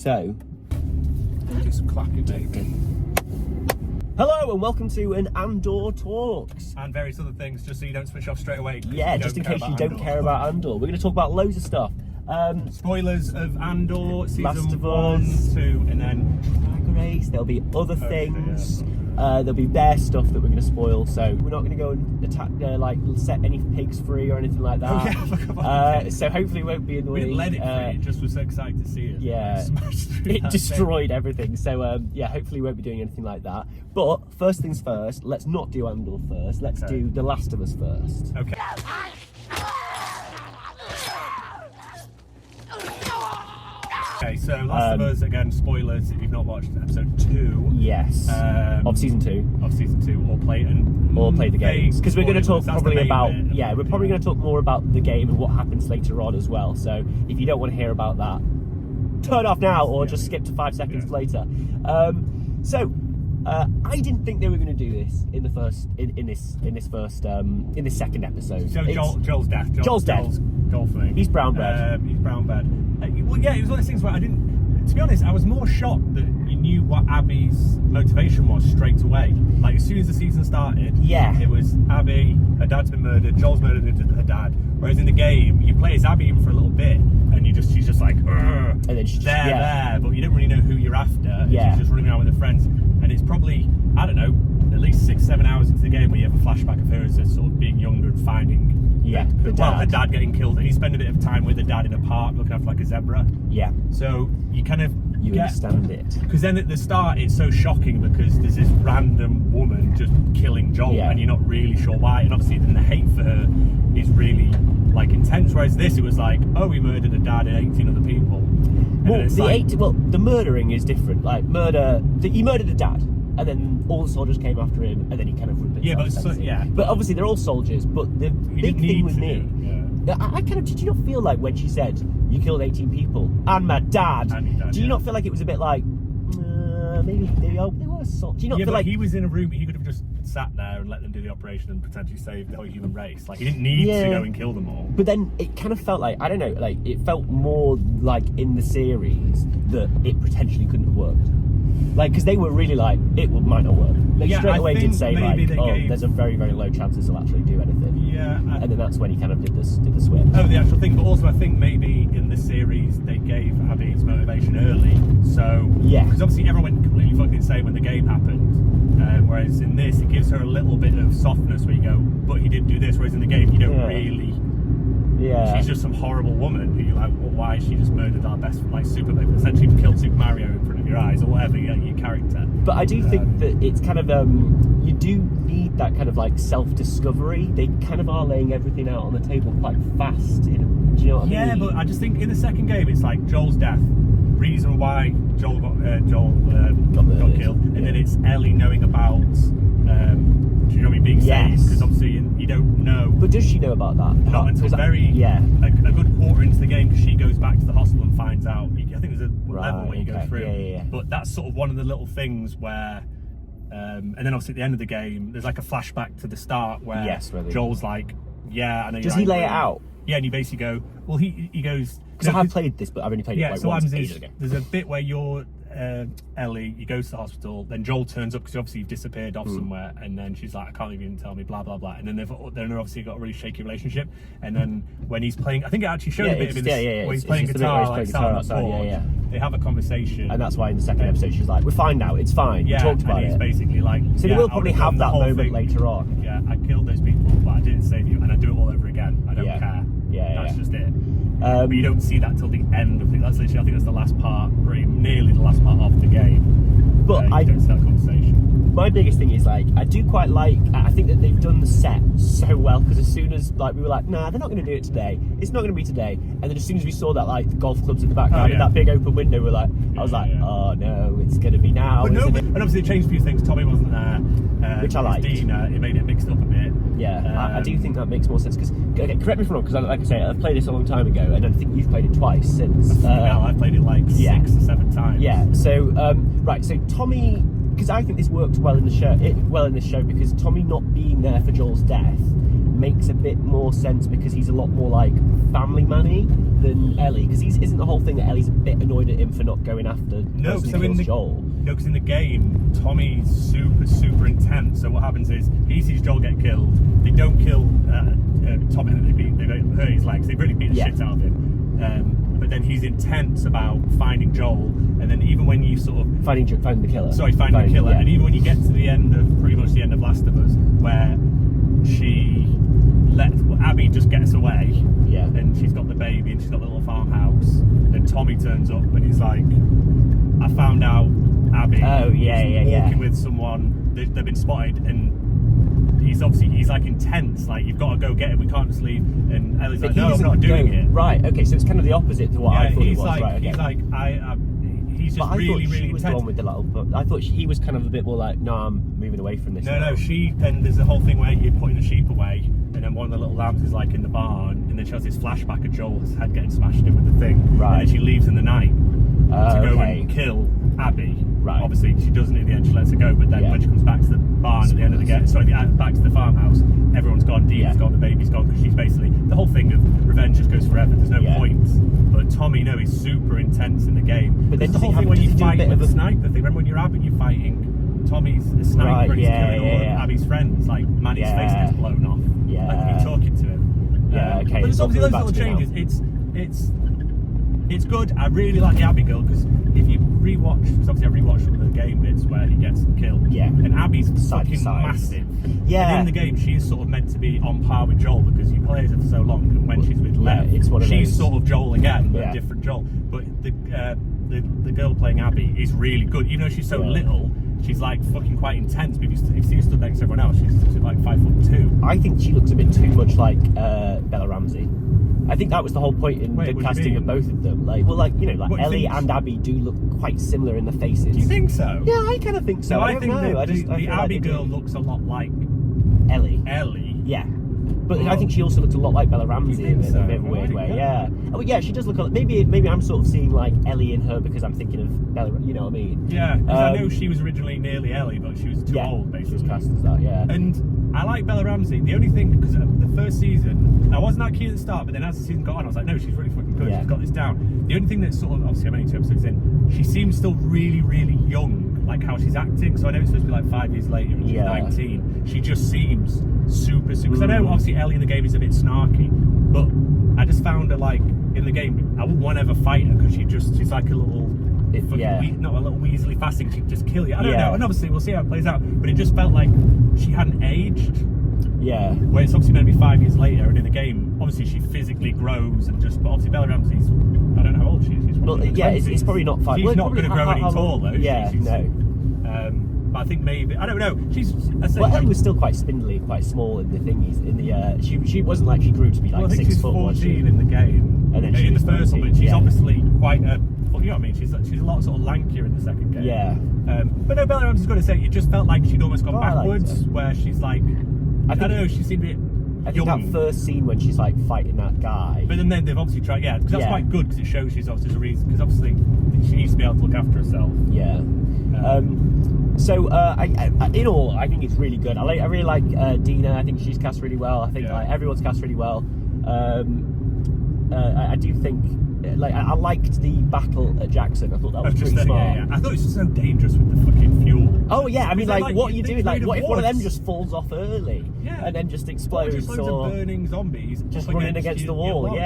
So, do some clapping, baby. hello and welcome to an Andor Talks. And various other things, just so you don't switch off straight away. Yeah, just in case you don't care about Andor. We're going to talk about loads of stuff. Spoilers of Andor, season Last of 1, Us. 2, and then Drag Race, there'll be other things. There'll be bear stuff that we're going to spoil, so we're not going to go and attack, set any pigs free or anything like that. Oh, yeah, I forgot about the so hopefully it won't be annoying. we didn't let it free, it just was so excited to see it. Yeah, it destroyed everything. So yeah, hopefully we won't be doing anything like that. But first things first, let's not do Andor first. Let's do The Last of Us first. Okay. Okay, so Last of Us, again, spoilers if you've not watched episode 2. Yes. Of season 2. Of season 2, or play the games. Because we're going to talk probably about... bit. Yeah, we're probably going to talk more about the game and what happens later on as well. So if you don't want to hear about that, turn off now or just skip to 5 seconds later. I didn't think they were going to do this in the first in this second episode. So Joel's death. Joel's dead. Joel thing. He's brown bread. He's brown bread. Well, yeah, it was one of those things where I didn't. To be honest, I was more shocked that you knew what Abby's motivation was straight away. Like as soon as the season started, yeah, it was Abby. Her dad's been murdered. Joel's murdered her dad. Whereas in the game, you play as Abby even for a little bit, and she's just like, and then she's there, but you don't really know who you're after. Yeah, she's just running around with her friends, and it's probably, I don't know, at least 6-7 hours into the game where you have a flashback of her as sort of being younger and finding her dad getting killed, and you spend a bit of time with her dad in a park looking after like a zebra. Yeah. So you kind of understand it. Because then at the start it's so shocking because there's this random woman just killing Joel, and you're not really sure why, and obviously then the hate for her is really like intense. Whereas this, it was like, oh, he murdered a dad and 18 other people. The murdering is different. Like he murdered a dad, and then all the soldiers came after him, and then he kind of ruined it. But obviously they're all soldiers. But the big thing with me, I kind of, did you not feel like when she said you killed 18 people and my dad? Do you not feel like it was a bit like maybe they were soldiers? Do you not feel like he was in a room? He could have just sat there and let them do the operation and potentially save the whole human race. Like he didn't need to go and kill them all. But then it kind of felt like, I don't know, like it felt more like in the series that it potentially couldn't have worked. Like, because they were really like, it might not work. They straight away did say like, there's a very, very low chance this will actually do anything. Yeah. And then that's when he kind of did the switch. Oh, the actual thing. But also I think maybe in the series they gave Abby's motivation early. So, because obviously everyone went completely fucking insane when the game happened. Whereas in this, it gives her a little bit of softness where you go, but he did do this. Whereas in the game, you don't really... Yeah. She's just some horrible woman who you're like, well, why has she just murdered our best, like, essentially killed Super Mario in front of your eyes or whatever, your character. But I do think that it's kind of, you do need that kind of like self-discovery. They kind of are laying everything out on the table quite fast. Do you know what I mean? Yeah, but I just think in the second game, it's like Joel's death, reason why Joel got killed, and then it's Ellie knowing about, do you know what I mean, being saved, because obviously you don't know. But does she know about that? Not until a good quarter into the game, because she goes back to the hospital and finds out. I think there's a level where you go through. But that's sort of one of the little things where, and then obviously at the end of the game, there's like a flashback to the start where Joel's like, I know. Does he lay it out? Yeah, and you basically go, well, he goes... Because I have played this, but I've only played it like once ages ago. There's a bit where you're Ellie, you go to the hospital, then Joel turns up because obviously you've disappeared off somewhere, and then she's like, I can't even tell me, blah blah blah, and then they've obviously got a really shaky relationship, and then when he's playing, I think it actually showed a bit of it where he's playing guitar, they have a conversation, and that's why in the second episode she's like, we're fine now, it's fine, we talked about it. Basically like, so they will probably have that moment later on. Yeah, I killed those people, but I didn't save you, and I do it all over again. I don't care. That's just it. But you don't see that till the end of the. That's literally, I think that's the last part, pretty nearly the last part of the game. But I don't see that conversation. My biggest thing is like, I do quite like. I think that they've done the set so well, because as soon as like we were like, nah, they're not going to do it today. It's not going to be today. And then as soon as we saw that like the golf clubs in the background and that big open window, we're like, I was like, oh no, it's going to be now. But and obviously they changed a few things. Tommy wasn't there, which I liked. Dina, it made it mixed up a bit. Yeah, I do think that makes more sense because, correct me if I'm wrong, because like I say, I've played this a long time ago, and I think you've played it twice since. I've played it like 6 or 7 times. Yeah. So so Tommy, because I think this works well in the show, because Tommy not being there for Joel's death makes a bit more sense, because he's a lot more like family man-y than Ellie, because isn't the whole thing that Ellie's a bit annoyed at him for not going after Joel? No, because in the game, Tommy's super intense. So what happens is he sees Joel get killed. They don't kill Tommy. They hurt his legs. They really beat the shit out of him. But then he's intense about finding Joel, and then even when you sort of finding the killer. Sorry, finding the killer. Yeah. And even when you get to the end of pretty much the end of Last of Us, where Abby just gets away, and she's got the baby and she's got the little farmhouse, and Tommy turns up and he's like, I found out Abby walking with someone, they've been spotted, and he's like intense, like, you've got to go get him, we can't just leave. And Ellie's like, no, I'm not doing it. Right, okay, so it's kind of the opposite to what I thought it was. Right, okay. He's like, he's just really intense. The one with the little, but I thought he was kind of a bit more like, no, I'm moving away from this. No, then there's a whole thing where you're putting the sheep away, and then one of the little lambs is like in the barn, and then she has this flashback of Joel's head getting smashed in with the thing. Right. And then she leaves in the night to go and kill Abby. Right. Obviously, she doesn't in the end, she lets her go, but then when she comes back to the barn at the end of the game, back to the farmhouse, everyone's gone, Dean's gone, the baby's gone, because she's basically, the whole thing of revenge just goes forever, there's no point. But Tommy, he's super intense in the game. But then the whole thing when you fight with the sniper thing, remember when you're Abby, you're fighting Tommy's the sniper, and he's killing all of Abby's friends, like Manny's face gets blown off. Yeah. Like when you're talking to him. Okay. But there's obviously those little changes. It's good. I really like the Abby girl, because if you rewatch, because obviously I rewatched some of the game bits where he gets killed. Yeah. And Abby's fucking massive. Yeah. And in the game, she's sort of meant to be on par with Joel, because you play as her for so long, and when she's with Lev, she's sort of Joel again, but a different Joel. But the girl playing Abby is really good, even though she's so little. She's like fucking quite intense. But if you see her stood next to everyone else, she's like 5'2". I think she looks a bit too much like Bella Ramsey. I think that was the whole point in the casting of both of them. Ellie and Abby do look quite similar in the faces. Do you think so? Yeah, I kind of think so. No, I think the Abby girl looks a lot like Ellie. Yeah. But I think she also looks a lot like Bella Ramsey in a bit of a weird way. Yeah. Oh, yeah, she does look. Maybe I'm sort of seeing like Ellie in her because I'm thinking of Bella. You know what I mean? Yeah. Because I know she was originally nearly Ellie, but she was too old, basically. She was cast as that. Yeah. And I like Bella Ramsey. The only thing, because the first season, I wasn't that keen at the start, but then as the season got on, I was like, no, she's really fucking good. Yeah. She's got this down. The only thing that's sort of, obviously I'm only 2 episodes in, she seems still really, really young, like how she's acting. So I know it's supposed to be like 5 years later and she's 19. She just seems super. Because I know obviously Ellie in the game is a bit snarky, but I just found her like in the game, I wouldn't want to ever fight her because she's like a little. Not a little Weasley fasting, she'd just kill you. I don't know, and obviously we'll see how it plays out, but it just felt like she hadn't aged. Yeah. Where it's obviously meant to be 5 years later, and in the game, obviously she physically grows and just. But obviously Bella Ramsey's, I don't know how old she is. It's probably not 5. She's not going to grow any taller. Yeah, but I think maybe I don't know. Ellie was still quite spindly, quite small in the thingies. In the she wasn't like she grew to be like 6 foot. She's 14 in the game, and then in the first one, but she's obviously quite a. You know what I mean? She's a lot sort of lankier in the second game. Yeah. But no, Bella Ramsey's got to say, it just felt like she'd almost gone backwards, where she's like, I don't know, she seemed a bit. I think that first scene when she's like fighting that guy. But then they've obviously tried, because that's quite good, because it shows she's obviously there's a reason, because obviously she needs to be able to look after herself. Yeah. So in all, I think it's really good. I really like Dina. I think she's cast really well. I think everyone's cast really well. I do think. I liked the battle at Jackson. I thought that was pretty smart. I thought it was so dangerous with the fucking fuel. Oh yeah, I mean, what are you doing? Like, what if one of them just falls off early and then just explodes? Just loads of burning zombies just running against the wall.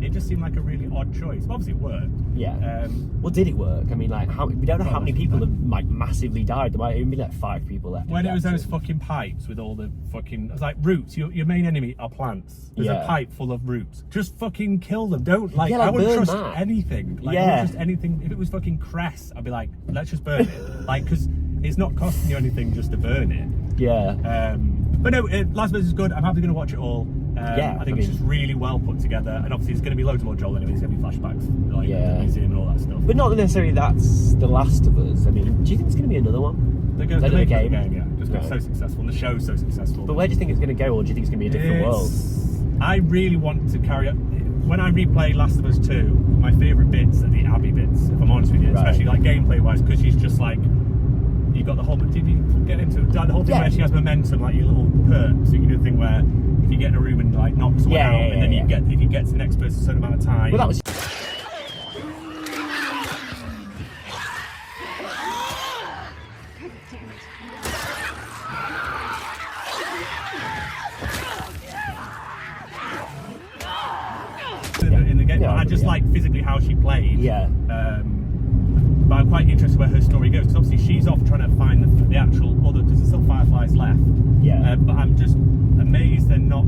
It just seemed like a really odd choice. Obviously, it worked. Yeah. Well, did it work? I mean, we don't know how many people have massively died. There might even be 5 people left. When it was those fucking pipes with all the fucking, it was like roots. Your main enemy are plants. There's a pipe full of roots. Just fucking kill them. Don't I wouldn't trust anything. I wouldn't trust anything. If it was fucking cress, I'd be like, let's just burn it. Because it's not costing you anything just to burn it. Yeah. But no, Last of Us is good. I'm happy going to watch it all. I think it's just really well put together, and obviously there's going to be loads more Joel anyway. There's going to be flashbacks, like the museum and all that stuff. But not necessarily that's The Last of Us. I mean, do you think it's going to be another one? They're going to make a game, just got so successful, and the show's so successful. But where do you think it's going to go, or do you think it's going to be a different world? I really want to carry up. When I replay Last of Us 2, my favourite bits are the Abby bits, if I'm honest with you, especially like gameplay wise, because she's just like. you've got the whole. Did you get into it? The whole thing where she has momentum, like your little perk. So you can do a thing where if you get in a room and like knock someone out, and then you get if you get to the next person a certain amount of time. Well, that was. In the game, but I just like physically how she played. Yeah. But I'm quite interested where her story goes, because obviously she's off trying to find the actual other, because there's still Fireflies left. Yeah. But I'm just amazed they're not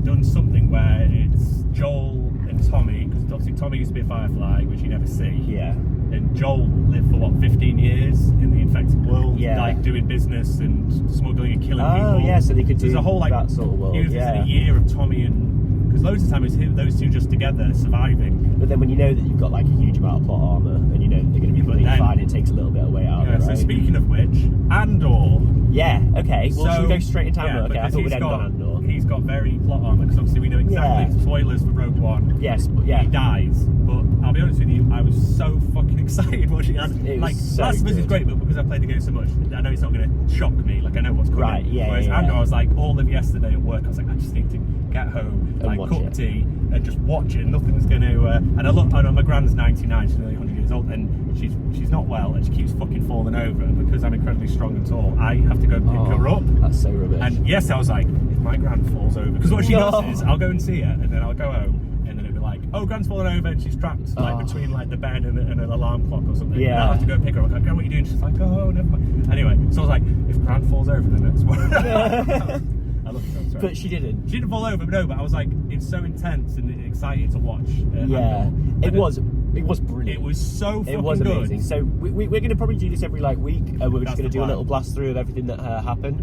done something where it's Joel and Tommy, because obviously Tommy used to be a Firefly, which you never see. Yeah. And Joel lived for what, 15 years in the infected world, yeah. like doing business and smuggling and killing people. Oh yeah, so they could do there's a whole like that sort of world. It was a year of Tommy and, because loads of time it's those two just together surviving. But then when you know that you've got like a huge amount of plot armor and you know that they're going to be completely fine, it takes a little bit away out of it, right? So speaking of which, Andor. Yeah, okay. Well, should we go straight into Andor? Okay, I thought we'd end on Andor. He's got very plot armor, because obviously we know exactly, spoilers for Rogue One. Yes, but yeah. He dies, but I'll be honest with you, I was so fucking excited watching it. Like, so Last of Us is great, but because I played the game so much, I know it's not going to shock me, like I know what's coming. Right, yeah, Whereas Andor, I was like, all of yesterday at work, I was like, I just need to get home, like cook tea, and just watch it, and nothing's going to, and I know my grand's 99, she's nearly 100 years old, and she's not well, and she keeps fucking falling over, and because I'm incredibly strong and tall, I have to go pick her up. That's so rubbish. And yes, I was like, if my gran falls over, because what she does is, I'll go and see her, and then I'll go home, and then it'll be like, oh, Gran's fallen over, and she's trapped like between like the bed and an alarm clock or something. Yeah. And I'll have to go pick her up. Like, Gran, what are you doing? She's like, oh, never mind. Anyway, so I was like, if Gran falls over, then it's what. I love it. Right. But she didn't. She didn't fall over, but I was like, it's so intense and exciting to watch. It was brilliant. It was so fucking good. It was amazing. So we're going to probably do this every like week. We're just going to do a little blast through of everything that happened.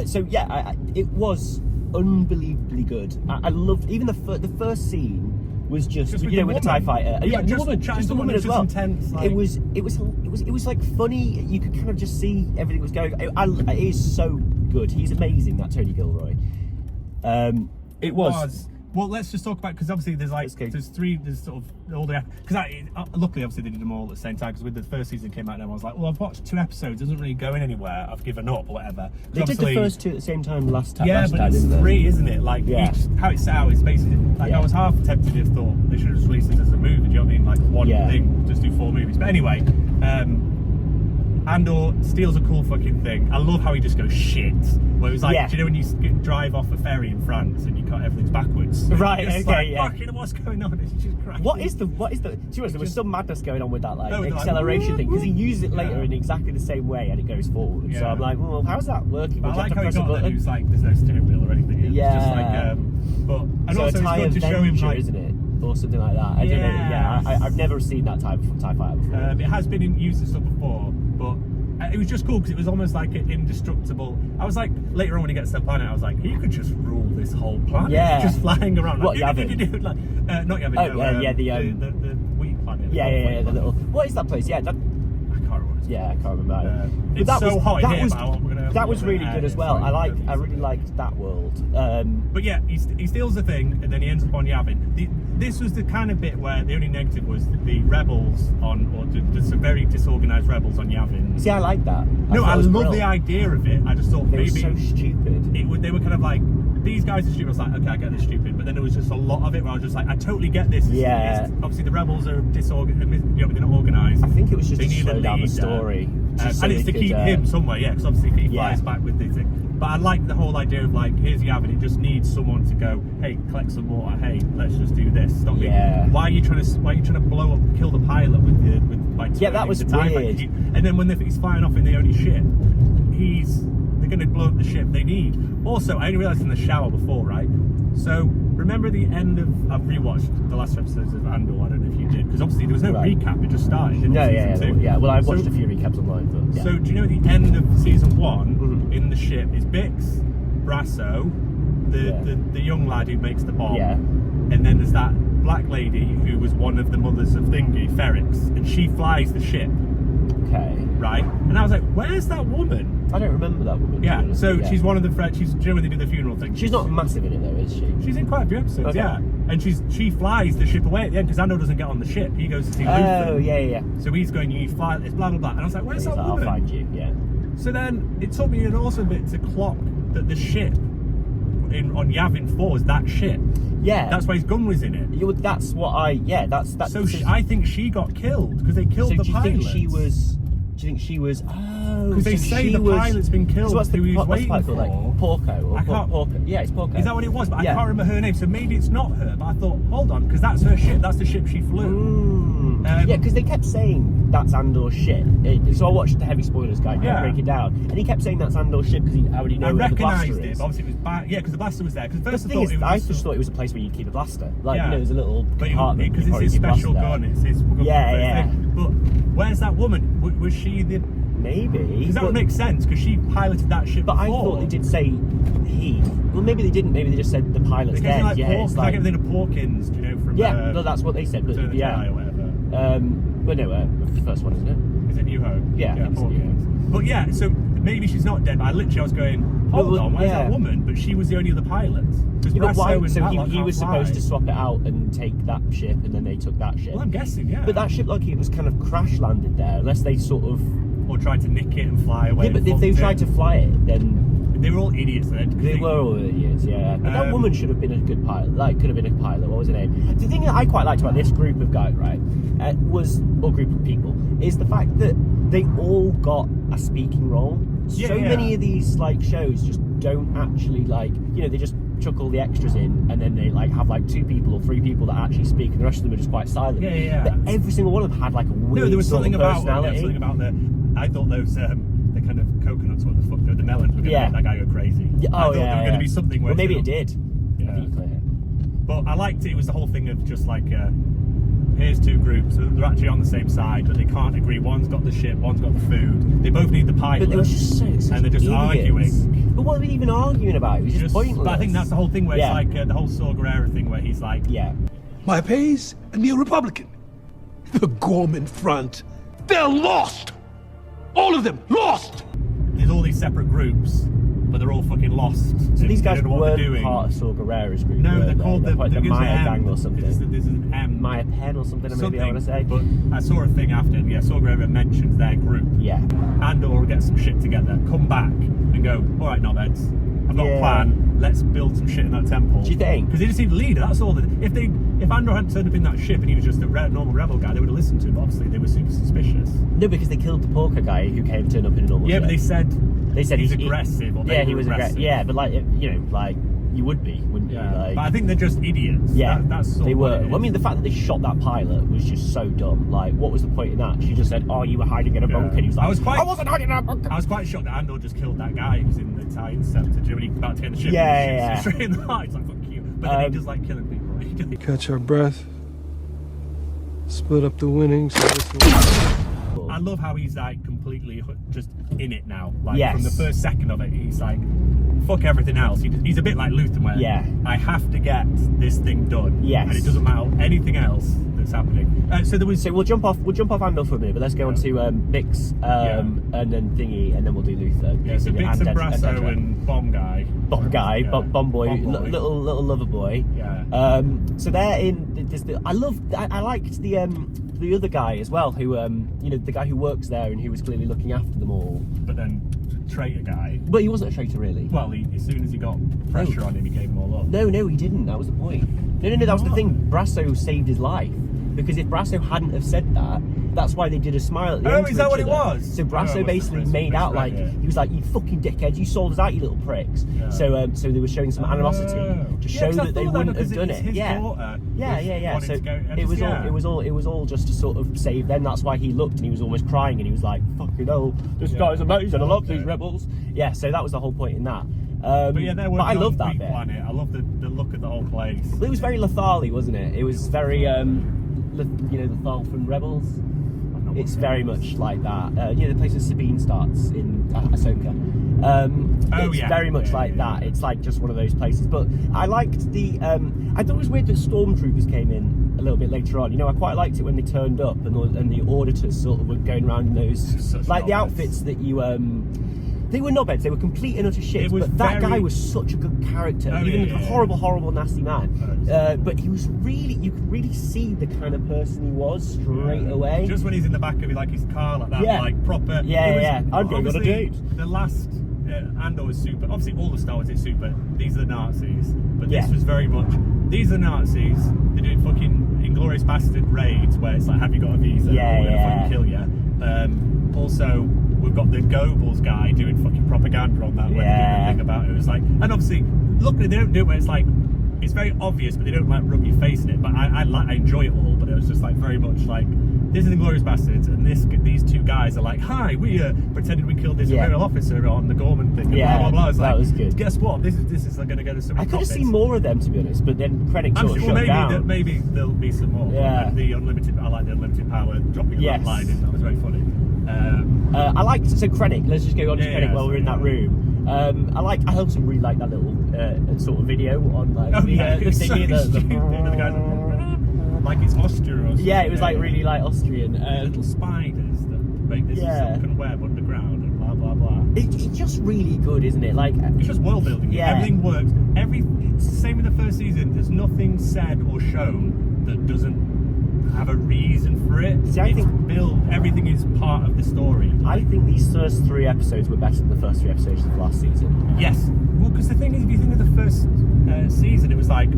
So yeah, it was unbelievably good. I loved even the first scene was just with the TIE fighter. Yeah, just the woman as well. Intense, like... It was like funny. You could kind of just see everything was going. It is so good. He's amazing, that Tony Gilroy. It was. Well, let's just talk about, because obviously there's sort of all the, because luckily obviously they did them all at the same time, because with the first season came out and I was like, well, I've watched 2 episodes, it doesn't really go anywhere, I've given up or whatever. They did the first 2 at the same time last time. Yeah, but it's 3, isn't it? Like how it's set out is basically like I was half tempted to thought they should have just released this as a movie. Do you know what I mean? Like one thing, just do 4 movies. But anyway, Andor steals a cool fucking thing. I love how he just goes shit. Where it was like, do you know when you drive off a ferry in France and you cut everything's backwards? Right, it's okay, like, fucking what's going on? It's just crazy. What is the? There was some madness going on with that acceleration thing, because he uses it later in exactly the same way and it goes forward. Yeah. So I'm like, well, how's that working? I like how he got there, it was like, there's no steering wheel or anything. It's just like, but and so also a TIE it's good to show him like, isn't it? Or something like that. I don't know. Yeah, I've never seen that type of TIE fighter before. It has been used and stuff before, but it was just cool because it was almost like an indestructible. I was like, later on when he gets to the planet, I was like, he could just rule this whole planet, just flying around. What, like, Yavin? Like, not Yavin. The wheat planet. Yeah, the little. What is that place? Yeah, that. I can't remember. Yeah, I can't remember. It's but so hot here. That was really good as well. I really liked that world. But yeah, he steals the thing and then he ends up on Yavin. This was the kind of bit where the only negative was the rebels some very disorganized rebels on Yavin. See, I like that. I love the idea of it. I just thought they were so stupid. They were kind of like, these guys are stupid. I was like, okay, I get this stupid. But then there was just a lot of it where I was just like, I totally get this. Obviously the rebels are disorganized. They're not organised. I think it was just to slow down the story. And it's to keep him somewhere, because obviously he flies back with the thing. But I like the whole idea of like, here's Yavin, it just needs someone to go, hey, collect some water, hey, let's just do this. Stop why are you trying to kill the pilot by that was weird. And then when he's flying off in the only ship, they're going to blow up the ship they need. Also, I only realised in the shower before, right? So remember the end of, I've rewatched the last episodes of Andor, I don't know if you did, because obviously there was no recap, it just started. Well, I've watched a few recaps online. But, So do you know the end of season 1 in the ship is Bix, Brasso, the young lad who makes the bomb, and then there's that black lady who was one of the mothers of Thingy, Ferrix, and she flies the ship. Okay. Right? And I was like, where's that woman? I don't remember that woman. Yeah, so she's one of the friends. She's, do you know when they do the funeral thing? She's not massive in it though, is she? She's in quite a few episodes, okay. yeah. And she flies the ship away at the end because Andor doesn't get on the ship. He goes to see Luthen. Oh, yeah. So he's going, you fly this, blah, blah, blah. And I was like, where's that woman? I'll find you, yeah. So then it took me an awesome bit to clock that the ship on Yavin 4 is that ship. Yeah. That's why his gun was in it. That's what that's so I think she got killed because they killed the pilot. Do you think she was? Oh, because they say the pilot's been killed. So what's who he was waiting called? for? Like Porco or Porco? Yeah, it's Porco. Is that what it was? But I can't remember her name. So maybe it's not her. But I thought, hold on, because that's her ship. That's the ship she flew. Yeah, because they kept saying that's Andor's ship. So I watched the Heavy Spoilers guy break it down, and he kept saying that's Andor's ship because he already knew where the blaster is. But obviously it was back. Yeah, because the blaster was there. Because first I just thought it was a place where you'd keep a blaster. Like there's a little compartment because it's his special gun. It's his thing. But where's that woman? Was she the? Maybe. Because that would make sense, because she piloted that ship But before. I thought they did say he. Well, maybe they didn't. Maybe they just said the pilot's dead. Like it's like everything to Porkins, do you know, from... no, that's what they said. But, Jedi or whatever. Well, no, the first one, isn't it? Is it New Hope? Yeah, Porkins. But yeah, so maybe she's not dead. But I was going, hold on, where's that woman? But she was the only other pilot. So he was supposed to swap it out and take that ship, and then they took that ship. Well, I'm guessing, yeah. But that ship, like, it was kind of crash landed there, unless they sort of... Or tried to nick it and fly away. Yeah, but if they tried to fly it, then... They were all idiots then. They were all idiots, yeah. But that woman should have been a good pilot. Like, could have been a pilot. What was her name? The thing that I quite liked about this group of guys, right, or group of people, is the fact that they all got a speaking role. Many of these, like, shows just don't actually, like, they just chuck all the extras in, and then they, like, have, like, 2 people or 3 people that actually speak, and the rest of them are just quite silent. But every single one of them had, like, a weird there was something about I thought those the kind of coconuts, what the fuck, the melons were going to make that guy go crazy. I thought there were going to be something where... Well, maybe it did. Yeah. But I liked it. It was the whole thing of just like, here's 2 groups. So they're actually on the same side, but they can't agree. One's got the ship, one's got the food. They both need the pilot. But they were just and they're just idiots. Arguing. But what are we even arguing about? It was just pointless. But I think that's the whole thing where it's like the whole Saw Gerrera thing where he's like... Yeah. My pays a neo-Republican. The Gorman Front. They're lost! All of them lost! There's all these separate groups, but they're all fucking lost. So these guys weren't part of Saw Gerrera's group. No, they're called the Maya Gang or something. There's an M. Maya Pen or something, maybe I want to say. But I saw a thing after, Saw Gerrera mentions their group. Yeah. Andor will get some shit together, come back, and go, alright, knobheads, I've got a plan, let's build some shit in that temple. Do you think? Because they just need a leader, that's all. If Andor hadn't turned up in that ship and he was just a normal rebel guy, they would have listened to him, but obviously they were super suspicious. No, because they killed the Porker guy who turned up in a normal ship. But they said he's aggressive. He was aggressive. Yeah, but like, like, you would be, wouldn't you? Like, but I think they're just idiots. Yeah, that's they were. Well, I mean, the fact that they shot that pilot was just so dumb. Like, what was the point in that? She just said, "Oh, you were hiding in a bunker." And he was like, I wasn't hiding in a bunker. I was quite shocked that Andor just killed that guy who was in the TIE Interceptor. When he about to get in the ship, straight in the heart. It's like, fuck you. But then he just like killing people. Catch our breath. Split up the winnings. I love how he's like completely just in it now. Like from the first second of it, he's like, fuck everything else. He's a bit like Luthen, where I have to get this thing done. And it doesn't matter anything else that's happening. So we'll jump off Andor for a minute, but let's go on to Bix and then Thingy, and then we'll do Luther. Yeah, so Bix and Brasso and Bomb Guy. Bomb Boy, little lover boy. Yeah. So they're in. I liked the other guy as well, who the guy who works there and who was clearly looking after them all. But then traitor guy. But he wasn't a traitor really. Well, as soon as he got pressure on him, he gave them all up. No, he didn't. That was the point. No, that was the thing. Brasso saved his life. Because if Brasso hadn't have said that, that's why they did a smile at the end. Oh, is that what it was? So Brasso basically made out like he was like, "You fucking dickheads! You sold us out, you little pricks." Yeah. So they were showing some animosity to show that they wouldn't have done it. Yeah. So it was all just to sort of save them. That's why he looked and he was almost crying and he was like, "Fucking hell, this guy's amazing! I love these rebels." Yeah. So that was the whole point in that. But I love that bit. Planet. I love the look of the whole place. It was very Lothal-y, wasn't it? It was very Lothal from Rebels. It's very much like that. The place where Sabine starts in Ahsoka. It's very much like that. It's like just one of those places. But I liked I thought it was weird that stormtroopers came in a little bit later on. You know, I quite liked it when they turned up and the auditors sort of were going around in those, like the outfits that you they were knobheads, they were complete and utter shit, but that guy was such a good character, even a horrible nasty man, but he was really, you could really see the kind of person he was straight away. Just when he's in the back of like his car like that, like proper, I'm going on a date. The last Andor was super, obviously all the Star Wars is super, these are the Nazis, but this was very much, these are Nazis, they're doing fucking Inglourious Bastard raids where it's like, have you got a visa, or we're gonna fucking kill you. Also, we've got the Goebbels guy doing fucking propaganda on that when they did the thing about it. It was like, and obviously, luckily they don't do it where it's like, it's very obvious, but they don't like rub your face in it. But I enjoy it all. But it was just like very much like, this is the Inglourious Bastards, and these two guys are like, hi, we pretended we killed this Imperial officer on the Gorman thing. And blah blah blah. It's that like, was good. Guess what? This is going to go to some. I could have seen more of them, to be honest, but then Krennic sort of shut down. Maybe there'll be some more. Yeah. The unlimited. I like the unlimited power dropping that line in. That was very funny. I liked Krennic. Let's just go on to Krennic while we're in that room. I also really like that little sort of video on like the thingy, the guys like it's Austria or something. Yeah, it was like really like Austrian. Little spiders that make this sunken web underground and blah blah blah. It's just really good, isn't it? Like it's just world building. Yeah. Everything works. It's the same in the first season. There's nothing said or shown that doesn't have a reason for it. See, I think everything is part of the story. I think these first 3 episodes were better than the first 3 episodes of last season. Yes. Well, because the thing is, if you think of the first season, it was like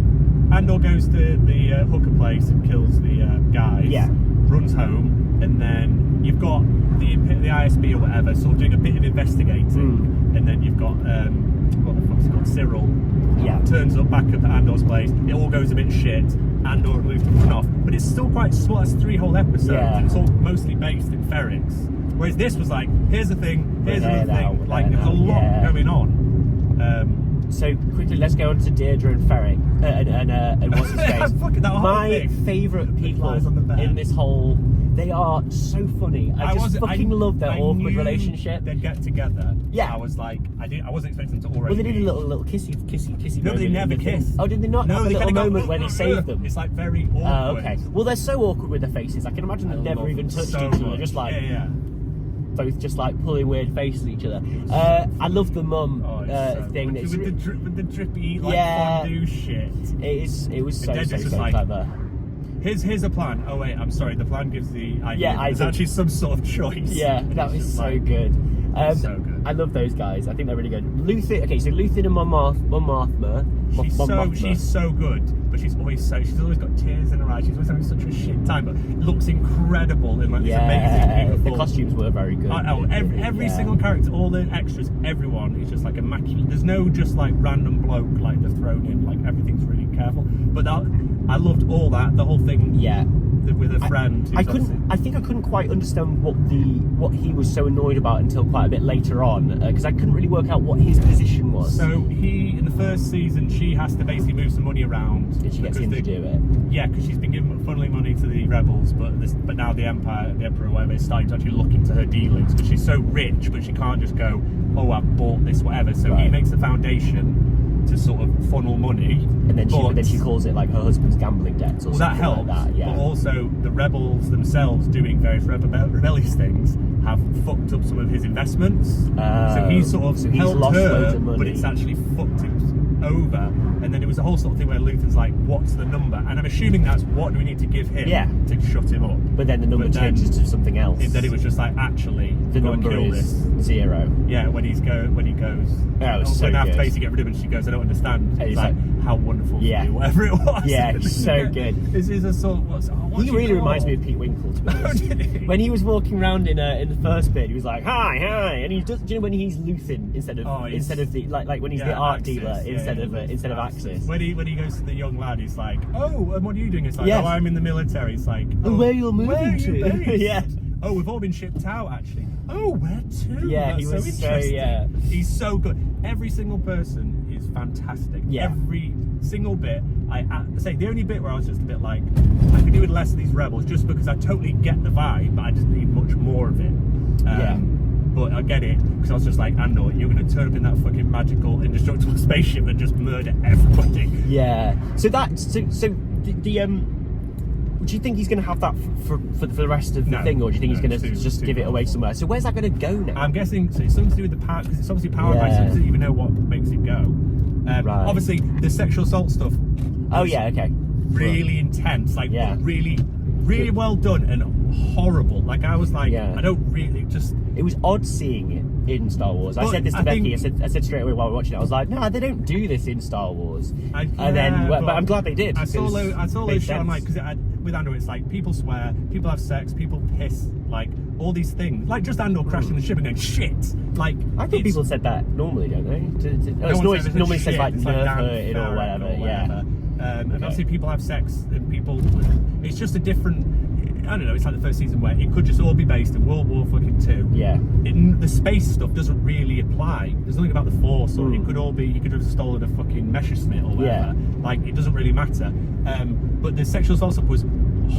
Andor goes to the hooker place and kills the guys. Yeah. Runs home, and then you've got the ISB or whatever, sort of doing a bit of investigating, and then you've got what the fuck's it called, Cyril. Yeah. Turns up back up at Andor's place. It all goes a bit shit. Andor and Luthen run off, but it's still quite small. It's 3 whole episodes. And it's all mostly based in Ferrix. Whereas this was like, here's the thing, here's another thing. Like there's a lot going on. So quickly, let's go on to Deirdre and Ferric and what's his face. My favourite people in this whole. They are so funny. I just fucking love their awkward relationship. They'd get together. Yeah. I was like, I wasn't expecting them to already. Well, they did a little kissy. No, they never kissed. Oh, did they not? No, have a they little kind of moment when he saved them. It's like very awkward. Okay. Well, they're so awkward with their faces. I can imagine they've never even touched each other. Just like both just like pulling weird faces at each other. I love the mum thing. With the drippy fondue shit. It was so clever. Here's a plan. Oh wait, I'm sorry. The plan gives the idea. Yeah, there's actually some sort of choice. Yeah, that was so good. So good. I love those guys. I think they're really good. Luthen. Okay, so Luthen and Mon Mothma. She's so good, but she's always got tears in her eyes. She's always having such a shit time, but looks incredible in like this amazing, beautiful. The costumes were very good. Every single character, all the extras, everyone is just like immaculate. There's no just like random bloke like they're thrown in. Like everything's really careful. But I loved all that. The whole thing. Yeah. With a friend. I couldn't quite understand what he was so annoyed about until quite a bit later on, because I couldn't really work out what his position was. So in the first season, she has to basically move some money around. Did she get him to do it? Yeah, because she's been funneling money to the rebels, but now the Emperor or whatever is starting to actually look into her dealings, because she's so rich, but she can't just go, oh, I've bought this, whatever. So he makes a foundation to sort of funnel money, and then she calls it like her husband's gambling debts or something that helps, like that. Yeah. But also the rebels themselves doing various rebellious things have fucked up some of his investments. So he's helped her, but it's actually fucked him over. And then it was a whole sort of thing where Luthen's like, what's the number? And I'm assuming that's what do we need to give him to shut him up. But then the number changes to something else. Then it was just like, actually, the number is 0. Yeah, when he goes. Oh, it was so when after good. basically get rid of him, she goes, I don't understand. He's like, how wonderful for you, whatever it was. Yeah, he's so good. This is a sort of, he really reminds me of Pete Winkle, to be honest. When he was walking around in the first bit, he was like, hi, and he does. Do you know when he's Luthen instead of the like when he's the art Axis, dealer instead of Axis. When he goes to the young lad, he's like, oh, and what are you doing? It's like, oh, I'm in the military. It's like, oh, where you're moving to? Yeah. Oh, we've all been shipped out actually. Oh, where to? Yeah, that's he was so interesting. He's so good. Every single person is fantastic. Yeah. Every single bit. I say the only bit where I was just a bit like, I could do with less of these rebels, just because I totally get the vibe, but I just need much more of it. But I get it, because I was just like, Andor, you're going to turn up in that fucking magical indestructible spaceship and just murder everybody. Yeah. So do you think he's going to have that for the rest of the thing, or do you think he's going to just give it away somewhere? So where's that going to go now? I'm guessing so it's something to do with the power, because it's obviously powered by something. Doesn't even know what makes it go. Right. Obviously, the sexual assault stuff. Oh yeah, okay. Really intense, like really well done and horrible. Like I was like, I don't really just. It was odd seeing it in Star Wars. I said this to Becky. I said straight away while we were watching it. I was like, no, they don't do this in Star Wars. But I'm glad they did. I saw those shows like because with Andor, it's like people swear, people have sex, people piss, like all these things. Like just Andor crashing the ship and going shit. Like I think people said that normally, don't they? Normally says like nerve it or whatever. Yeah. And obviously people have sex and people. It's just a different. I don't know, it's like the first season where it could just all be based in World War fucking 2. Yeah. The space stuff doesn't really apply. There's nothing about the Force, or it could all be, you could have stolen a fucking Messerschmitt or whatever. Yeah. Like, it doesn't really matter. But the sexual assault stuff was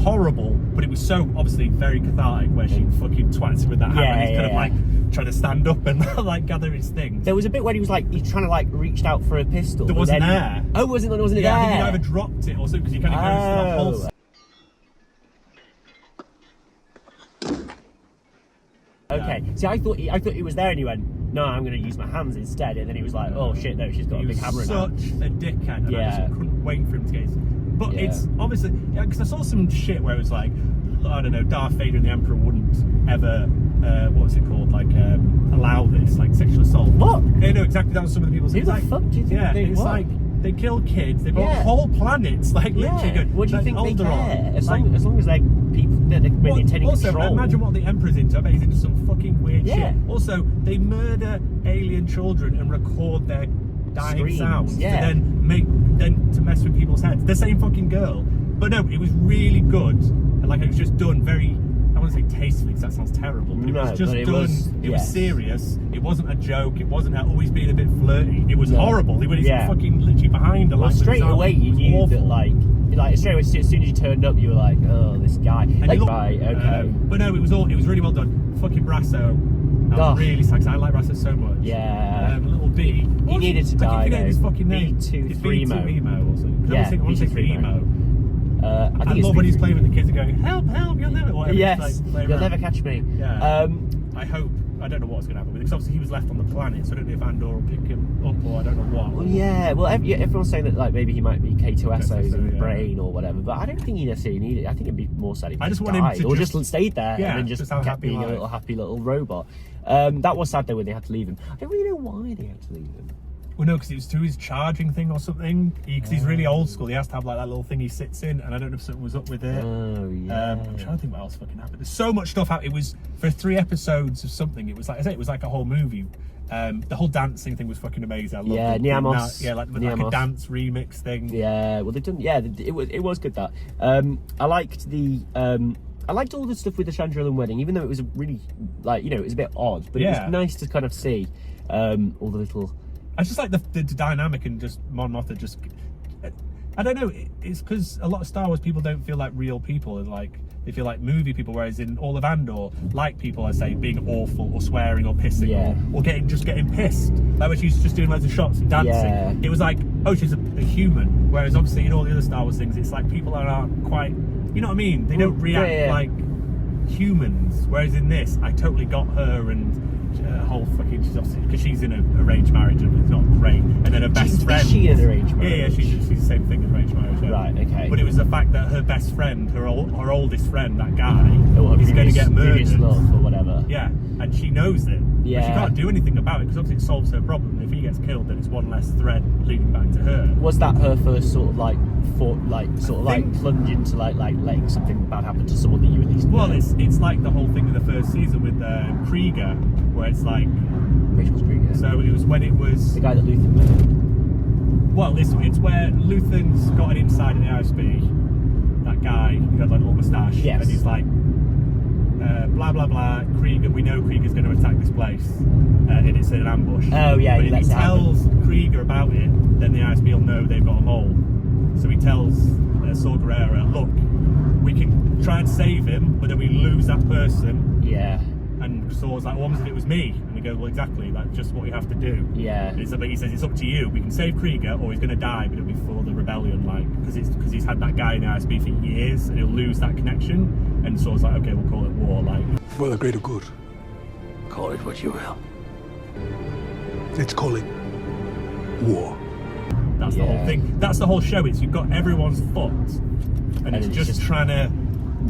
horrible, but it was so obviously very cathartic where she fucking twats him with that hammer and he's kind of like trying to stand up and like gather his things. There was a bit where he's trying to like reached out for a pistol. There wasn't there. Oh, wasn't it there? Yeah, I think he either dropped it or something because he kind of goes to the holster. Okay. See, I thought it was there, and he went, "No, I'm going to use my hands instead." And then he was like, "Oh shit, no, she's got a big hammer." Such a dickhead. And I just couldn't wait for him to get his. But it's obviously because I saw some shit where it was like, I don't know, Darth Vader and the Emperor wouldn't ever, what's it called, like allow this, like sexual assault. What? Yeah, no, exactly. That was some of the people saying. Who the fuck do you think? It's like. They kill kids. They bought whole planets. Like literally. What do you think they care? Alderaan. As long as they're people that they're intending also, control. Imagine what the Emperor's into. I bet he's into some fucking weird shit. Also, they murder alien children and record their dying sounds to then to mess with people's heads. The same fucking girl. But no, it was really good. And like it was just done very. I wouldn't say tastefully because that sounds terrible, but it was just done. It was serious. It wasn't a joke. It wasn't always being a bit flirty. It was horrible. He was fucking literally behind her. Well, straight away you knew that like straight away as soon as you turned up, you were like, oh, this guy. And like, right, okay. But no, it was really well done. Fucking Brasso. I was really sad. I like Brasso so much. Yeah. Little B. He needed to die. I his fucking name. B2-3mo. Also. Yeah. I want to say Emo. I love when he's playing with the kids and going, help, you'll never, whatever. Yes, like, you'll never catch me. Yeah. I hope, I don't know what's going to happen with it, because obviously he was left on the planet, so I don't know if Andor will pick him up or I don't know what. Well, everyone's saying that like maybe he might be K2SO's in the brain or whatever, but I don't think he necessarily needed it. I think it'd be more sad if he died, or just stayed there and then just kept being a little happy little robot. That was sad though when they had to leave him. I don't really know why they had to leave him. Well, no, because it was through his charging thing or something. Because he's really old school. He has to have like that little thing he sits in, and I don't know if something was up with it. Oh yeah. I'm trying to think what else fucking happened. There's so much stuff out. It was for 3 episodes of something. It was like it was like a whole movie. The whole dancing thing was fucking amazing. I loved Niamos. Like a dance remix thing. Yeah, well they've done. Yeah, it was good that. I liked I liked all the stuff with the Chandrillan wedding, even though it was a really it was a bit odd, but it was nice to kind of see all the little. I just like the dynamic and just Mon Mothma just. I don't know. It's because a lot of Star Wars people don't feel like real people, and like they feel like movie people. Whereas in all of Andor, like people, I say, being awful or swearing or pissing or getting pissed. Like when she's just doing loads of shots and dancing, it was like, oh, she's a human. Whereas obviously in all the other Star Wars things, it's like people aren't quite. You know what I mean? They don't react like humans. Whereas in this, I totally got her and. Whole fucking she's obviously because she's in an arranged marriage and it's not great, and then her best friend. Is she in an arranged marriage? Yeah, she's the same thing as arranged marriage. Yeah. Right, okay. But it was the fact that her best friend, her oldest friend, that guy, is going to get murdered. Love or whatever. Yeah, and she knows it. Yeah. But she can't do anything about it because obviously it solves her problem. If he gets killed, then it's one less thread leading back to her. Was that her first sort of plunge into like letting something bad happen to someone that you at least know? Well, it's like the whole thing in the first season with Krieger, where it's like. Which was Krieger? So it was when it was the guy that Luthen met. Well, it's where Luthen's got an inside in the ISB. That guy who had like a little moustache, and he's like. Blah blah blah. Krieger, we know Krieger's going to attack this place, and it's an ambush. Oh yeah, but if he tells Krieger about it, then the ISB will know they've got a mole. So he tells Saw Gerrera, look, we can try and save him, but then we lose that person. Yeah. And Saw's like, what happens if it was me? And they go, well, exactly, that's just what you have to do. Yeah. But he says, it's up to you. We can save Krieger, or he's going to die, but it'll be for the rebellion, like, because he's had that guy in ISB for years, and he'll lose that connection. And Saw's like, okay, we'll call it war, like. For the greater good. Call it what you will. Let's call it war. That's the whole thing. That's the whole show. It's you've got everyone's foot, and it's just trying to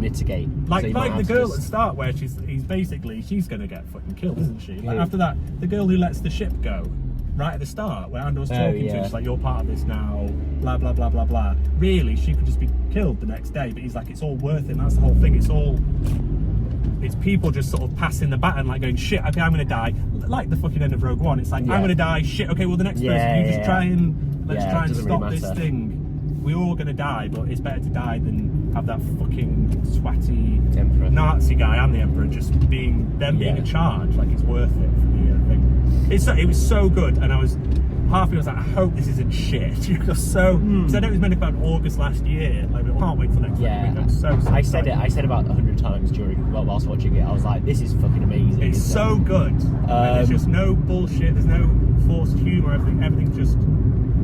mitigate. Like the girl at the start, where she's going to get fucking killed, isn't she? Like after that, the girl who lets the ship go, right at the start, where Andor's talking to her, she's like, you're part of this now, blah, blah, blah, blah, blah. Really, she could just be killed the next day, but he's like, it's all worth it, and that's the whole thing. It's people just sort of passing the baton, like going, shit, okay, I'm going to die. Like the fucking end of Rogue One. It's like, I'm going to die, shit, okay, well, the next person, you just try and stop really this thing. We're all going to die, but it's better to die than have that fucking swatty Emperor. Nazi guy and the Emperor just being in charge. Like, it's worth it for the thing. It was so good, and I was half of me was like, I hope this isn't shit. Because I know it was meant to come out in August last year. Like, I can't wait for next week. I'm so I said about 100 times whilst watching it. I was like, this is fucking amazing. It's so good. There's just no bullshit. There's no forced humour. Everything's just.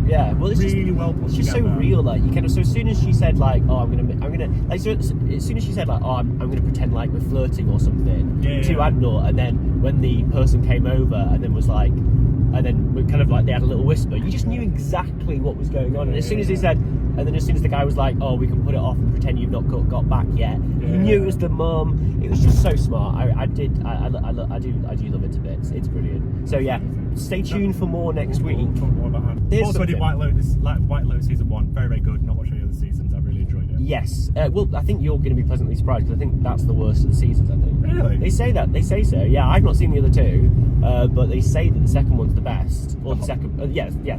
Yeah, well, it's really just, well put it's just together. so real, like you kind of. So as soon as she said like, "Oh, I'm gonna," like, so as soon as she said like, "Oh, I'm gonna pretend like we're flirting or something," to Andor, and then when the person came over and then was like, and then we kind of like they had a little whisper, you just knew exactly what was going on. And as soon as he said, and then as soon as the guy was like, "Oh, we can put it off and pretend you've not got back yet," you knew it was the mum. It was just so smart. I do love it to bits. It's brilliant. So yeah, stay tuned for more next week. We'll talk more about Andor. Also, I did White Lotus season 1. Very, very good. Not watching any other seasons. I really enjoyed it. Yes. Well, I think you're going to be pleasantly surprised because I think that's the worst of the seasons. I think. Really? They say that. They say so. Yeah, I've not seen the other two, but they say that the second one's the best. Or the second, the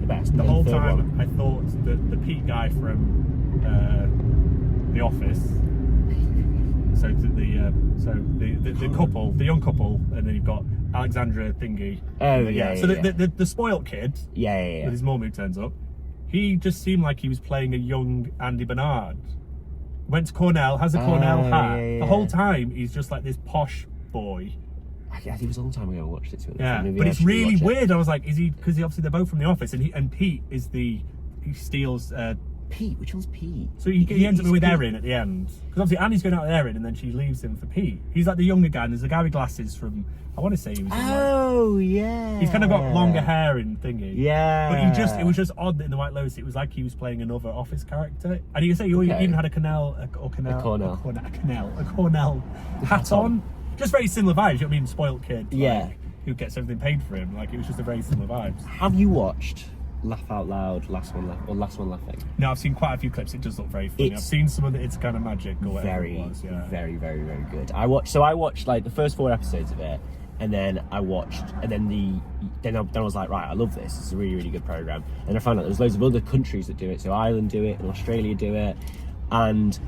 best. The whole time, one. I thought that the Pete guy from The Office. So the couple, the young couple, and then you've got Alexandra Thingy. So the spoilt kid. With his mum who turns up. He just seemed like he was playing a young Andy Bernard. Went to Cornell, has a Cornell hat. The whole time he's just like this posh boy. I think it was a long time ago I watched it. But it's really weird. I was like, is he? Because obviously they're both from The Office, and Pete is he steals. Pete, which one's Pete? So he ends up with Erin at the end. Because obviously Annie's going out with Erin and then she leaves him for Pete. He's like the younger guy, and there's the guy with glasses from, I want to say he was in he's kind of got longer hair and thingy. Yeah. But it was just odd that in the White Lotus it was like he was playing another Office character. And you can say he even had a Cornell hat on. Just very similar vibes, you know what I mean? Spoiled kid. Like, who gets everything paid for him. Like, it was just a very similar vibes. Have you watched Laugh Out Loud, Last One Laughing? No, I've seen quite a few clips. It does look very funny. I've seen some of It's Kind of Magic or whatever it was. Yeah. Very, very, very good. I watched like the first 4 episodes of it, and then I was like, right, I love this. It's a really, really good program. And I found out there's loads of other countries that do it. So Ireland do it, and Australia do it, and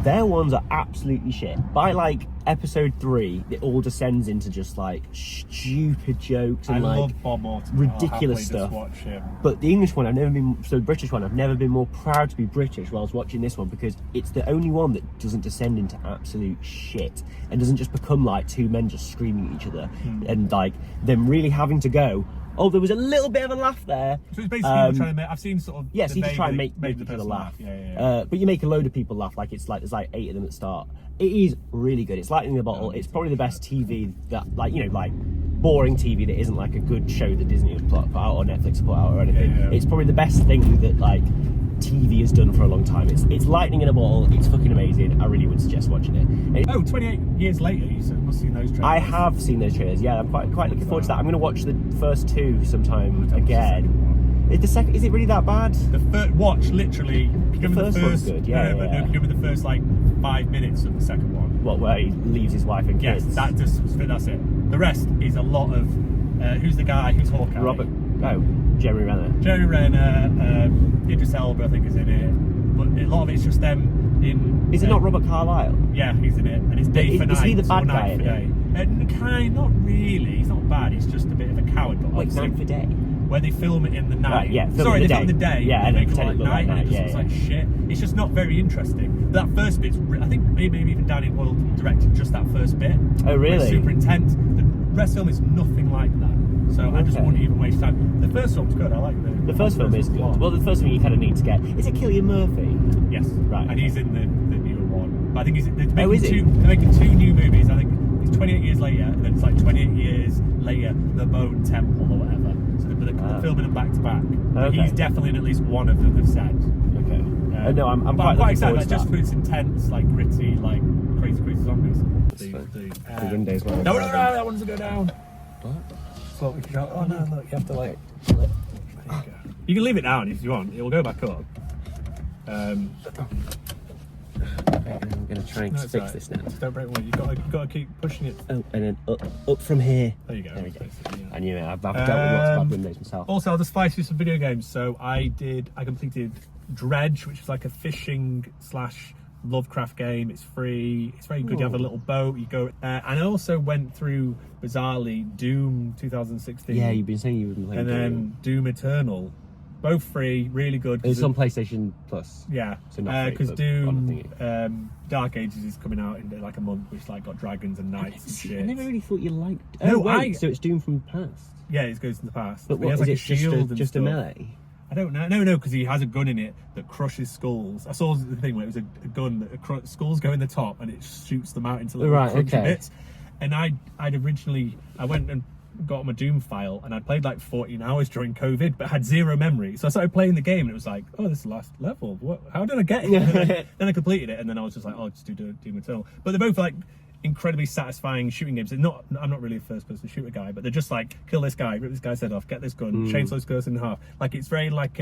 their ones are absolutely shit. By like episode 3, it all descends into just like stupid jokes and I love Bob Mortimer. ridiculous stuff. But the English one, the British one, I've never been more proud to be British while I was watching this one, because it's the only one that doesn't descend into absolute shit and doesn't just become like two men just screaming at each other and like them really having to go, oh, there was a little bit of a laugh there. So it's basically trying to make. I've seen sort of. Yes, you just try and make each other laugh. But you make a load of people laugh. Like there's like 8 of them at the start. It is really good. It's lightning in the bottle. It's probably the best TV that, like, you know, like boring TV that isn't like a good show that Disney has put out or Netflix put out or anything. It's probably the best thing that like TV has done for a long time. It's lightning in a bottle. It's fucking amazing. I really would suggest watching it. 28 years later, you must have seen those trailers. I have seen those trailers. Yeah, I'm quite looking forward to that. I'm going to watch the first 2 sometime again. Is the second? Is it really that bad? The first watch literally. The first one's good. Yeah. Give me the first like 5 minutes of the second one. What, where he leaves his wife and kids? Yes, that's it. The rest is a lot of. Who's the guy? Who's Hawkeye? Jeremy Renner. Jeremy Renner, Idris Elba, I think, is in it. But a lot of it's just them in. Is it not Robert Carlyle? Yeah, he's in it, and it's day for night. Is he the bad guy? Not really. He's not bad. He's just a bit of a coward. But Night for day. where they film it in the night. Right, yeah, Sorry, they film it in the day. Yeah, and and make it pretend like it night, and it just looks like shit. It's just not very interesting. But that first bit's, I think maybe even Danny Boyle directed just that first bit. Oh, really? It's super intense. The rest of the film is nothing like that. So I just wouldn't even waste time. The first film's good. I like the first film is good. Well, the first film you kind of need to get. Is it Cillian Murphy? Yes. Right. And he's in the newer one. But I think they're he? making two new movies. I think it's 28 years later, and then it's like 28 years later, The Bone Temple or whatever. So they're filming them back to back. But he's definitely in at least one of them, they've said. Okay. No, I'm quite excited. Like, just because it's intense, like gritty, like crazy zombies. The windows won't no, that one's to go down. What? Oh no, look, you have to like. There you go. You can leave it down if you want. It will go back up. I'm going to try and fix this now. Just don't break one. You've got to keep pushing it. Oh, and then up from here. There you go. There we go. Yeah. I knew it. I've dealt with lots of bad windows myself. Also, I'll just fly through some video games. So I completed Dredge, which is like a fishing / Lovecraft game. It's free. It's very good. Ooh. You have a little boat. You go, and I also went through bizarrely Doom 2016. Yeah, you've been saying you've been playing. And then Doom Eternal, both free, really good. It's on PlayStation Plus. Yeah, so not because Doom Dark Ages is coming out in like a month, which like got dragons and knights and shit. I never really thought you liked. Oh, wait, so it's Doom from the past. Yeah, it goes in the past. But what, has is like it a shield just a melee? I don't know. No, because he has a gun in it that crushes skulls. I saw the thing where it was a gun that skulls go in the top and it shoots them out into little crunchy bits. And I went and got my Doom file and I'd played like 14 hours during COVID, but had zero memory. So I started playing the game and it was like, oh, this is the last level. What? How did I get it? Then I completed it and then I was just like, oh, I'll just do Doom Eternal. But they're both like incredibly satisfying shooting games. I'm not really a first-person shooter guy, but they're just like kill this guy, rip this guy's head off, get this gun, chainsaw this person in half. Like it's very like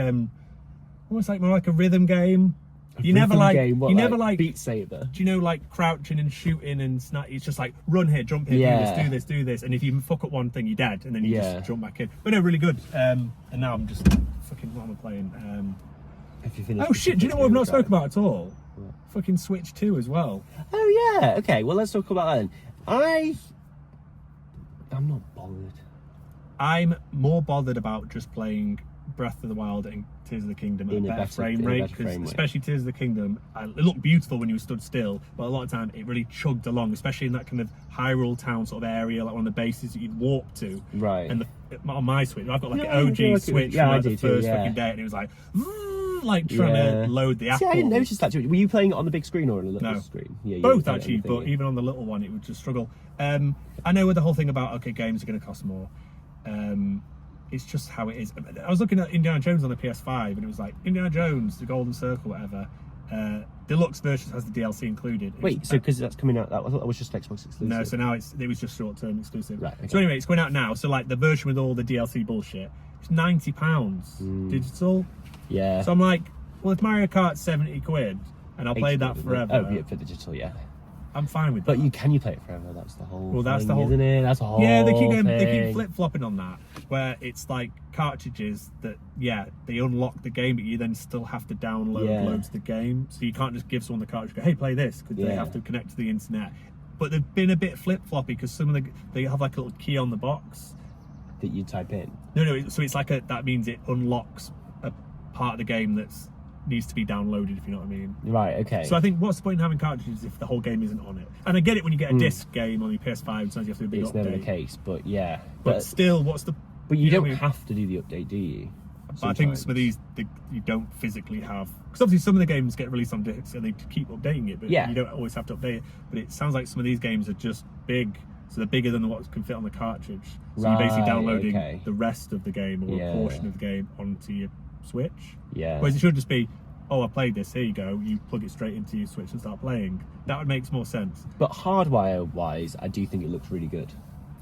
almost like more like a rhythm game. You never like Beat Saber. Do you know like crouching and shooting and snap? It's just like run here, jump here, do this, and if you fuck up one thing, you're dead, and then you just jump back in. But no, really good. And now I'm just fucking what am I playing? Have you finished? Oh shit! Do you know what I've not spoken about at all? What? Fucking Switch 2 as well. Oh yeah. Okay. Well, let's talk about that then. I'm not bothered. I'm more bothered about just playing Breath of the Wild and Tears of the Kingdom at a better frame rate, because especially Tears of the Kingdom, it looked beautiful when you stood still, but a lot of time it really chugged along, especially in that kind of Hyrule Town sort of area, like one of the bases that you'd walk to. Right. And on my Switch, I've got like an OG Switch from like the first fucking day, and it was like trying to load the app. See, I didn't notice that. Were you playing it on the big screen or on a little screen? Yeah, both actually, but even on the little one, it would just struggle. I know with the whole thing about games are going to cost more. It's just how it is. I was looking at Indiana Jones on the PS5 and it was like Indiana Jones, the Golden Circle, whatever. Deluxe version has the DLC included. Wait, so because that's coming out, I thought that was just Xbox exclusive. No, so now it was just short-term exclusive. Right. Okay. So anyway, it's going out now. So like the version with all the DLC bullshit, it's £90 digital. Yeah. So I'm like, well, if Mario Kart's 70 quid and I'll play that forever. Oh, yeah, for the digital, yeah. I'm fine with that. But can you play it forever? That's the whole. Well, that's the whole, isn't it? That's the whole. Yeah, they keep flip flopping on that, where it's like cartridges that they unlock the game, but you then still have to download loads of the game. So you can't just give someone the cartridge, go, hey, play this, because they have to connect to the internet. But they've been a bit flip floppy because some of they have like a little key on the box that you type in. No. So it's like that means it unlocks a part of the game that's needs to be downloaded, if you know what I mean. Right, okay. So I think what's the point in having cartridges if the whole game isn't on it? And I get it when you get a disc game on your PS5, sometimes you have to do a big update. It's never the case, but yeah. But still, what's the... But you don't have to do the update, do you? But I think some of these, you don't physically have... Because obviously some of the games get released on discs and they keep updating it, but you don't always have to update it. But it sounds like some of these games are just big, so they're bigger than what can fit on the cartridge. So you're basically downloading the rest of the game or a portion of the game onto your Switch. Yeah. Whereas it should just be, oh, I played this, here you go, you plug it straight into your Switch and start playing. That would make more sense. But hardware-wise, I do think it looks really good.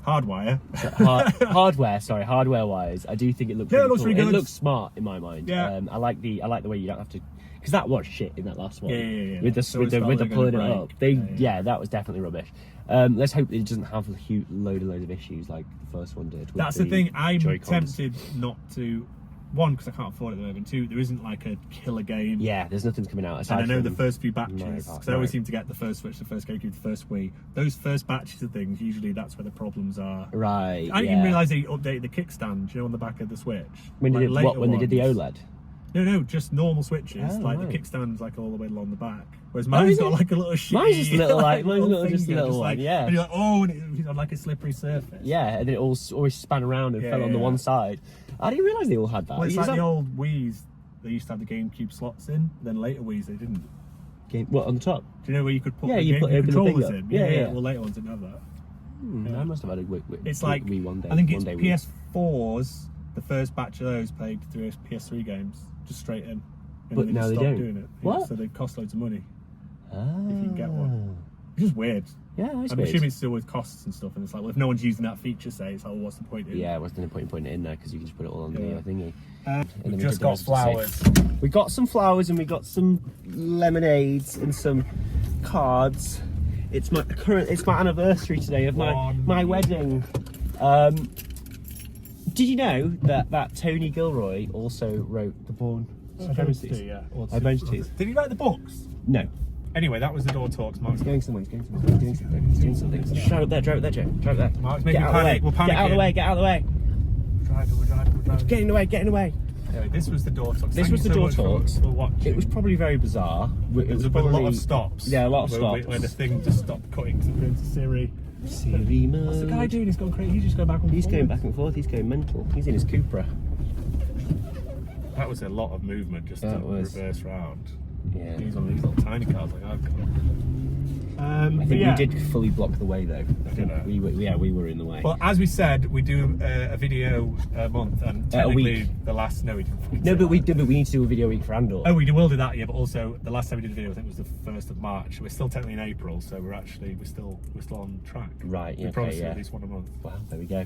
Hardware? Hardware-wise, I do think it looks really cool. Really good. It looks smart in my mind. Yeah. I like the way you don't have to... Because that was shit in that last one. Yeah. With the pulling it up. That was definitely rubbish. Let's hope it doesn't have a load of issues like the first one did. That's the thing, I'm tempted not to one, because I can't afford it at the moment. Two, there isn't like a killer game. Yeah, there's nothing's coming out. And I know the first few batches, because I always seem to get the first Switch, the first GameCube, the first Wii. Those first batches of things, usually that's where the problems are. Right. I didn't even realise they updated the kickstand, on the back of the Switch. When they did the OLED? No, just normal Switches. The kickstand's like all the way along the back. Whereas mine's really? got like a little shitty... Mine's just a little like, just a little one, yeah. And you're like, oh, and it's on like a slippery surface. Yeah, and then it all always span around and fell on the one side. I didn't realise they all had that. Well, it's like the old Wii's, they used to have the GameCube slots in, then later Wii's they didn't. What, on the top? Do you know where you could put the GameCube controllers in? Yeah. Well, later ones didn't have that. I must have had a it's like, Wii one day. I think it's PS4s, the first batch of those played through PS3 games, just straight in. And But now they don't. Doing it. What? So they cost loads of money Ah. if you can get one. Which is weird. Yeah, it's I'm weird. assuming it's still with costs and stuff, and it's like, well, if no one's using that feature, say, it's like, well, what's the point in? Yeah, what's the point in putting it in there, because you can just put it all on the thingy. We've just got flowers. We got some flowers and we got some lemonades and some cards. It's my anniversary today of my wedding. Did you know that Tony Gilroy also wrote the Bourne Supremacies? Identities. Did he write the books? No. Anyway, that was the Door Talks. He's doing something. He's doing something. Drive up there, Joe. Drive there. Mark's making panic. We're panicking. Get out of the way. Get out of the way. We're driving. Get in the way. Anyway, this was the Door Talks. This was the Door Talks. For watching. It was probably very bizarre. It was probably a lot of stops. Yeah, a lot of stops. Where the thing just stopped cutting to go into Siri. Siri mode. What's the guy doing? He's gone crazy. He's just going back and forth. He's going back and forth. He's going mental. He's in his Cupra. That was a lot of movement just to reverse round. Yeah. He's one of these little tiny cars like I've got. I think we did fully block the way though. We were in the way. Well, as we said, we do a video a month, and technically the last we didn't. No, but we need to do a video week for Andor. Oh, we will do that, yeah. But also, the last time we did a video, I think was the 1st of March. We're still technically in April, so we're still on track. Right. We promised at least one a month. Wow, there we go.